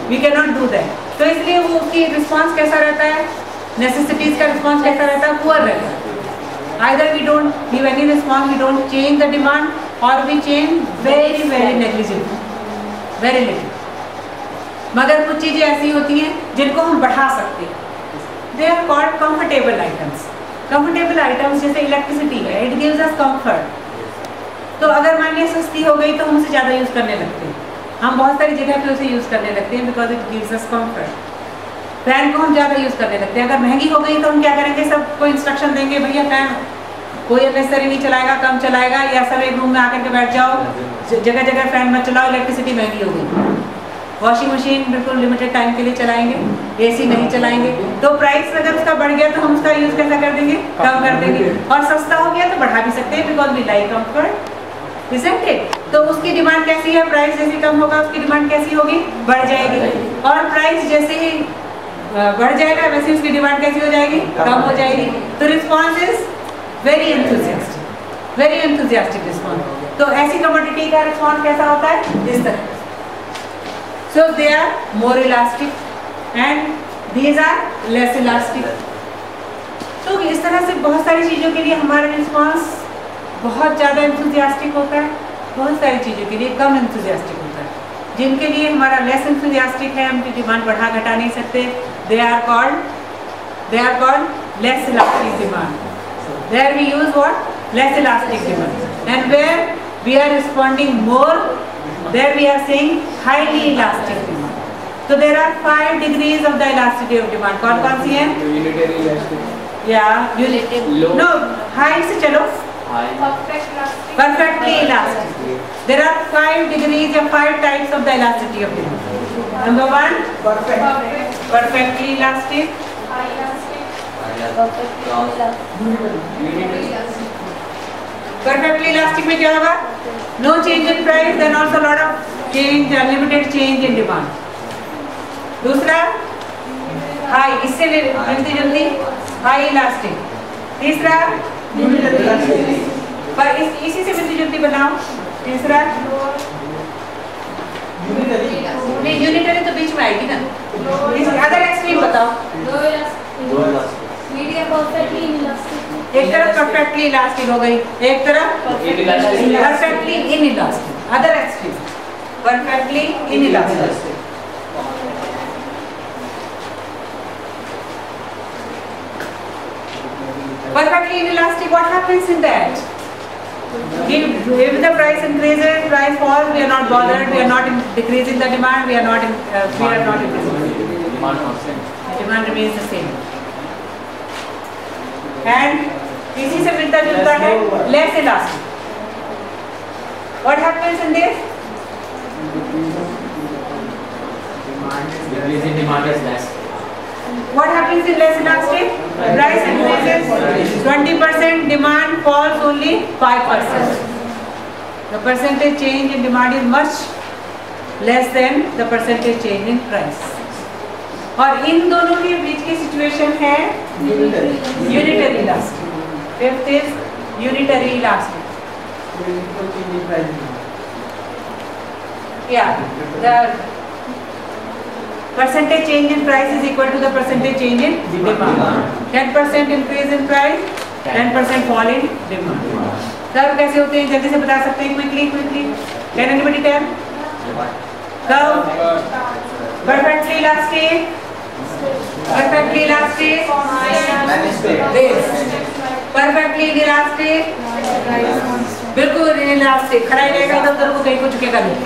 We can not do that. तो इसलिए वो उसकी रिस्पॉन्स कैसा रहता है, नेसेसिटीज का रिस्पॉन्स कैसा रहता है, पुअर रहता है। Either we don't give any response, we don't change the demand, or we change very very negligible, very little. मगर कुछ चीज़ें ऐसी होती हैं जिनको हम बढ़ा सकते हैं, they are called comfortable items. Comfortable items जैसे इलेक्ट्रिसिटी है, इट गिव्स अस कंफर्ट। तो अगर मान लिया सस्ती हो गई तो हम उसे ज़्यादा यूज़ करने लगते हैं, हम बहुत सारी जगह पे उसे यूज़ करने लगते हैं, because it gives us comfort. Fan को हम ज़्यादा यूज़ करने लगते हैं। अगर महंगी हो गई तो हम क्या करेंगे, सबको इंस्ट्रक्शन देंगे, भैया फैन कोई अननेसेसरी नहीं चलाएगा, कम चलाएगा, या सब एक रूम में आकर के बैठ जाओ, जगह जगह फैन मत चलाओ, इलेक्ट्रिसिटी महंगी हो गई। वॉशिंग मशीन बिल्कुल लिमिटेड टाइम के लिए चलाएंगे, एसी नहीं चलाएंगे। तो प्राइस अगर उसका बढ़ गया तो हम उसका यूज़ कैसा कर देंगे, कम कर देंगे। और सस्ता हो गया तो बढ़ा भी सकते हैं, because we like comfort, isn't it? तो उसकी डिमांड कैसी है, प्राइस जैसे कम होगा उसकी डिमांड कैसी होगी, बढ़ जाएगी। और प्राइस जैसे ही बढ़ जाएगा वैसे उसकी डिमांड कैसी हो जाएगी, कम हो जाएगी। तो response is very enthusiastic, very enthusiastic response. तो ऐसी कमोडिटी का रिस्पॉन्स कैसा होता है, इस तरह। So they are more elastic and these are less elastic. तो इस तरह से बहुत सारी चीज़ों के लिए हमारा रिस्पॉन्स बहुत ज़्यादा एंथुसियास्टिक होता है, बहुत सारी चीज़ों के लिए कम एंथुसियास्टिक होता है। जिनके लिए हमारा लेस एंथुसियास्टिक है, हम डिमांड बढ़ा घटा नहीं सकते, they are called less elastic demand. There we use what, less elastic demand. And where we are responding more, there we are saying highly elastic demand. तो there are 5 degrees of the elasticity of demand. कौन कौन सी है, unitary elastic, या no, high से चलो, perfectly elastic. There are 5 degrees or 5 types of the elasticity of demand. Number 1, perfectly elastic. Perfectly elastic में क्या होगा, no change in price, then also lot of change, unlimited change in demand. दूसरा high, इससे मिलती जुलती high elastic. तीसरा पर इसी से मिलती जुलती बनाओ। तीसरा नहीं, यूनिटरी तो बीच में आएगी ना। अदर एक्सट्रीम बताओ। एक तरफ परफेक्टली इलास्टिक हो गई, एक तरफ perfectly inelastic. Other extreme perfectly inelastic. Perfectly inelastic, what happens in that? If the price increases, price falls, we are not bothered, we are not decreasing the demand, we are not increasing the demand constant. The demand remains the same. And इसी से मिलता जुलता है less elastic. What happens in this? Decreasing demand is less. What happens in less elastic? Price increases 20%, demand falls only 5%. The percentage change in demand is much less than the percentage change in price. और इन दोनों के बीच की situation है unitary elastic. Fifth is unitary elastic. Yeah, the percentage change in price is equal to the percentage change in demand. 10% increase in price, 10% fall in demand. Curve कैसे होते हैं जल्दी से बता सकते हैं, quickly? Can anybody tell? Curve, perfectly elastic, perfectly inelastic, बिल्कुल inelastic, खड़ा ही रहेगा, इधर उधर को कहीं को झुकेगा नहीं।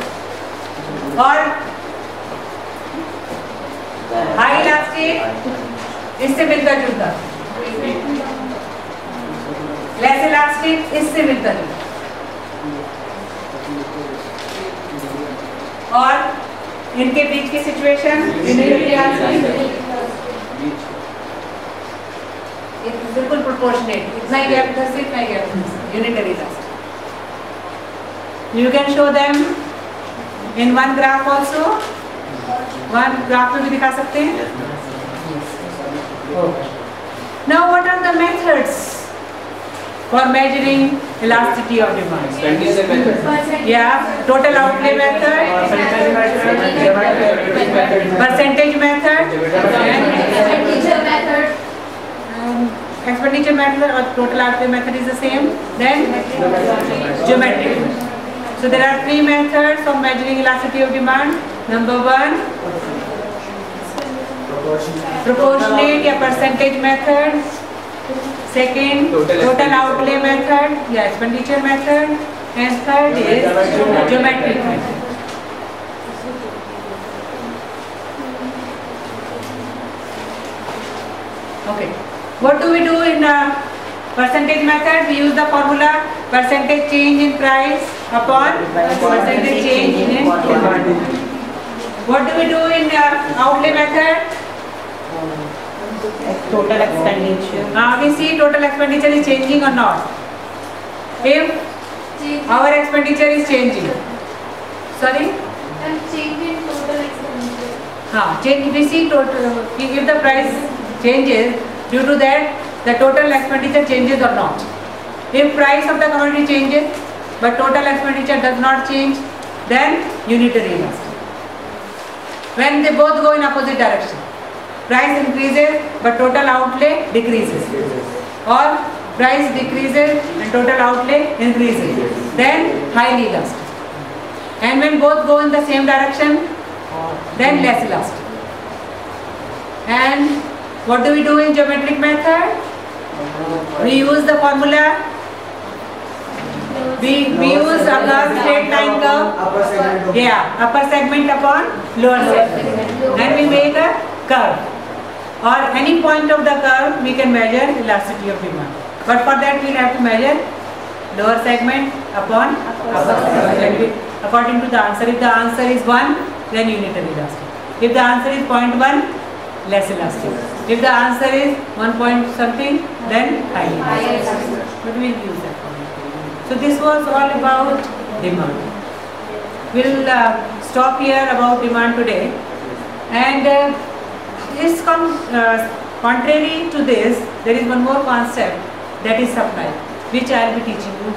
और हाई इलास्टिक इससे मिलता जुलता, लेस इलास्टिक इससे मिलता जुलता, और इनके बीच की सिचुएशन बिल्कुल प्रोपोर्शनेट, इतना ही गैप था, इतना ही गैप था, unitary elastic. You can show them in one graph also, one graph में भी दिखा सकते हैं। Now what are the methods for measuring elasticity of demand. Expenditure method. Yeah, total outlay method, percentage method, and expenditure method or total outlay method is the same. Then geometric. So there are three methods of measuring elasticity of demand. Number one, proportionate or percentage method. Second, total outlay method, yeah, expenditure method, and third is geometric method. Okay, what do we do in percentage method? We use the formula percentage change in price upon percentage change in demand. What do we do in outlay method? Total expenditure. We see total expenditure is changing or not. If our expenditure is changing, sorry? Change in total expenditure. Change. We see total. If the price changes, due to that, the total expenditure changes or not. If price of the commodity changes, but total expenditure does not change, then unitary elasticity. When they both go in opposite direction. Price increases but total outlay decreases, or price decreases and total outlay increases, then highly elastic. And when both go in the same direction, then less elastic. And what do we do in geometric method? We use the formula. We use a curve, straight line curve. Yeah, upper segment upon lower segment. And we make a curve. Or any point of the curve we can measure elasticity of demand. But for that we will have to measure lower segment upon upper segment according to the answer. If the answer is 1, then unitary elastic. If the answer is 0.1, less elastic. If the answer is 1 point something, then highly elastic. But we will use that formula. So this was all about demand. We will stop here about demand today. And contrary to this, there is one more concept, that is supply, which I will be teaching you